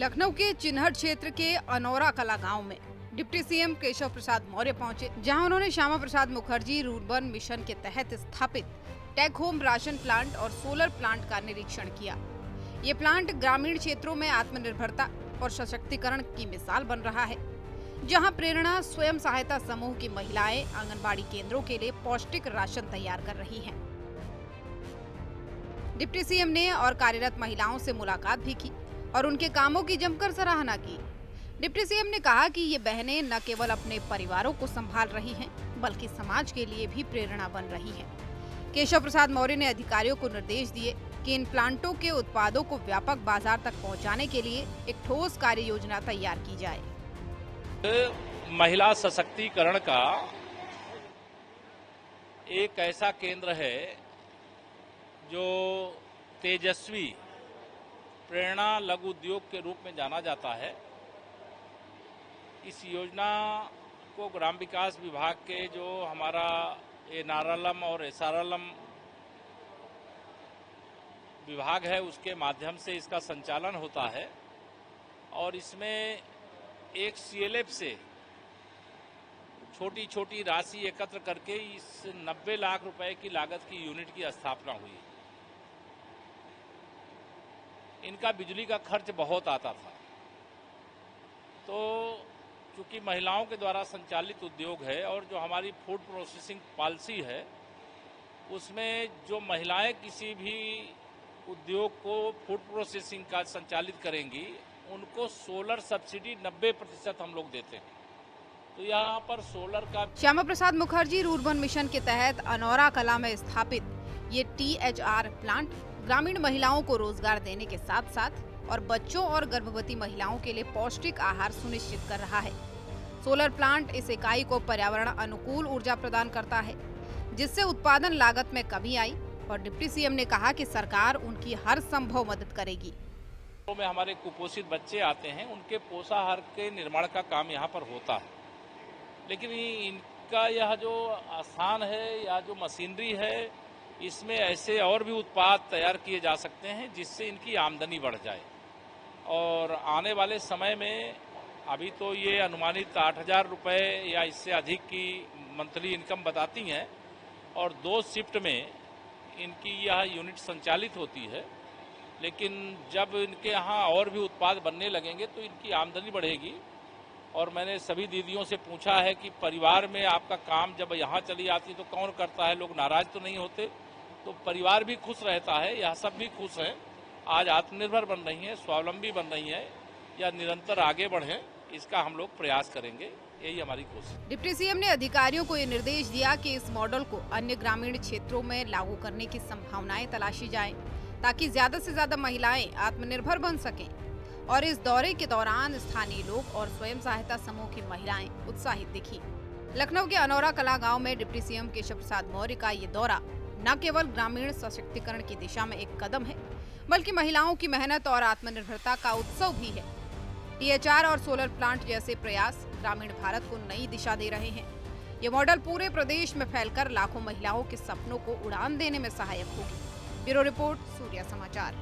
लखनऊ के चिन्हट क्षेत्र के अनौरा कला गांव में डिप्टी सीएम केशव प्रसाद मौर्य पहुंचे, जहां उन्होंने श्यामा प्रसाद मुखर्जी रूर्बन मिशन के तहत स्थापित टेक होम राशन प्लांट और सोलर प्लांट का निरीक्षण किया। ये प्लांट ग्रामीण क्षेत्रों में आत्मनिर्भरता और सशक्तिकरण की मिसाल बन रहा है, जहां प्रेरणा स्वयं सहायता समूह की महिलाएं आंगनबाड़ी केंद्रों के लिए पौष्टिक राशन तैयार कर रही हैं। डिप्टी सीएम ने और कार्यरत महिलाओं से मुलाकात भी की और उनके कामों की जमकर सराहना की। डिप्टी सीएम ने कहा कि ये बहनें न केवल अपने परिवारों को संभाल रही हैं, बल्कि समाज के लिए भी प्रेरणा बन रही हैं। केशव प्रसाद मौर्य ने अधिकारियों को निर्देश दिए कि इन प्लांटों के उत्पादों को व्यापक बाजार तक पहुंचाने के लिए एक ठोस कार्य योजना तैयार की जाए। महिला सशक्तिकरण का एक ऐसा केंद्र है जो तेजस्वी प्रेरणा लघु उद्योग के रूप में जाना जाता है। इस योजना को ग्राम विकास विभाग के जो हमारा एनआरएलएम और एसआरएलएम विभाग है, उसके माध्यम से इसका संचालन होता है और इसमें एक सीएलएफ से छोटी छोटी राशि एकत्र करके इस 90 लाख रुपए की लागत की यूनिट की स्थापना हुई। इनका बिजली का खर्च बहुत आता था, तो चूंकि महिलाओं के द्वारा संचालित उद्योग है और जो हमारी फूड प्रोसेसिंग पॉलिसी है, उसमें जो महिलाएं किसी भी उद्योग को फूड प्रोसेसिंग का संचालित करेंगी, उनको सोलर सब्सिडी 90% हम लोग देते हैं। तो यहाँ पर सोलर का श्यामा प्रसाद मुखर्जी रूर्बन मिशन के तहत अनौरा कला में स्थापित ये टीएचआर प्लांट ग्रामीण महिलाओं को रोजगार देने के साथ साथ और बच्चों और गर्भवती महिलाओं के लिए पौष्टिक आहार सुनिश्चित कर रहा है। सोलर प्लांट इस इकाई को पर्यावरण अनुकूल ऊर्जा प्रदान करता है, जिससे उत्पादन लागत में कमी आई और डिप्टी सीएम ने कहा कि सरकार उनकी हर संभव मदद करेगी। में हमारे कुपोषित बच्चे आते हैं, उनके पोषाहार के निर्माण का काम यहाँ पर होता है, लेकिन इनका यह जो आसान है या जो मशीनरी है, इसमें ऐसे और भी उत्पाद तैयार किए जा सकते हैं जिससे इनकी आमदनी बढ़ जाए। और आने वाले समय में अभी तो ये अनुमानित 8,000 रुपये या इससे अधिक की मंथली इनकम बताती हैं और 2 शिफ्ट में इनकी यह यूनिट संचालित होती है, लेकिन जब इनके यहाँ और भी उत्पाद बनने लगेंगे तो इनकी आमदनी बढ़ेगी। और मैंने सभी दीदियों से पूछा है कि परिवार में आपका काम जब यहाँ चली आती तो कौन करता है, लोग नाराज तो नहीं होते? तो परिवार भी खुश रहता है, यह सब भी खुश हैं। आज आत्मनिर्भर बन रही हैं, स्वावलंबी बन रही हैं, या निरंतर आगे बढ़ें, इसका हम लोग प्रयास करेंगे, यही हमारी कोशिश। डिप्टी सीएम ने अधिकारियों को ये निर्देश दिया कि इस मॉडल को अन्य ग्रामीण क्षेत्रों में लागू करने की संभावनाएं तलाशी जाएं, ताकि ज्यादा से ज्यादा महिलाएं आत्मनिर्भर बन सकें। और इस दौरे के दौरान स्थानीय लोग और स्वयं सहायता समूह की महिलाएं उत्साहित दिखी। लखनऊ के अनौरा कला गांव में डिप्टी सीएम केशव प्रसाद मौर्य का ये दौरा न केवल ग्रामीण सशक्तिकरण की दिशा में एक कदम है, बल्कि महिलाओं की मेहनत और आत्मनिर्भरता का उत्सव भी है। टीएचआर और सोलर प्लांट जैसे प्रयास ग्रामीण भारत को नई दिशा दे रहे हैं। ये मॉडल पूरे प्रदेश में फैलकर लाखों महिलाओं के सपनों को उड़ान देने में सहायक होगी। ब्यूरो रिपोर्ट, सूर्या समाचार।